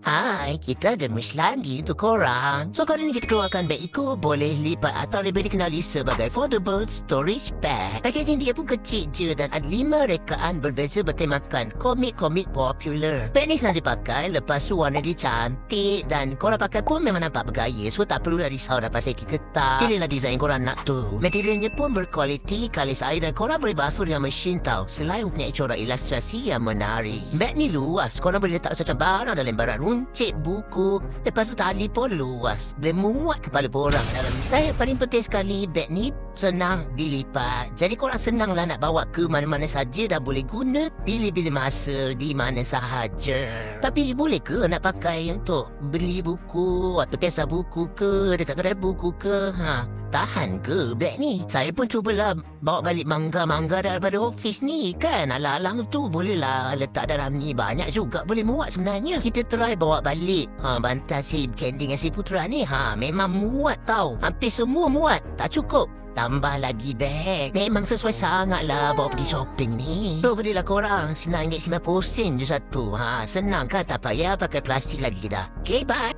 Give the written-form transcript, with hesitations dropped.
Hai, kita ada wish lagi untuk korang. So kali ni kita keluarkan beg Iko boleh lipat atau lebih dikenali sebagai foldable storage bag. Packaging dia pun kecil je dan ada 5 rekaan berbeza bertemakan komik-komik popular. Beg ni senang dipakai, lepas tu warna dia cantik dan korang pakai pun memang nampak bergaya. So tak perlu risau dapat seki ketat. Pilihlah design korang nak tu. Materialnya pun berkualiti, kalis air dan korang boleh basuh dengan mesin tau. Selain mempunyai corak ilustrasi yang menarik. Beg ni luas, korang boleh letak macam barang dan lembaran runcit, buku. Lepas tu tali pun luas. Boleh muat kepala borang dalam ni. Dan yang paling penting sekali, beg ni senang dilipat. Jadi korang senanglah nak bawa ke mana-mana saja dan boleh guna bila-bila masa di mana sahaja. Tapi boleh ke nak pakai untuk beli buku atau biasa buku ke dekat kedai buku ke? Tahan ke beg ni? Saya pun cubalah bawa balik mangga-mangga daripada office ni kan. Alang-alang tu bolehlah letak dalam ni. Banyak juga boleh muat sebenarnya. Kita try bawa balik bantal si Candy dengan si Putra ni. Memang muat tau. Hampir semua muat. Tak cukup. Tambah lagi beg. Memang sesuai sangat lah bawa pergi shopping ni. So belilah korang RM9.90 je satu. Senang kan, tak payah pakai plastik lagi dah. Okay, bye.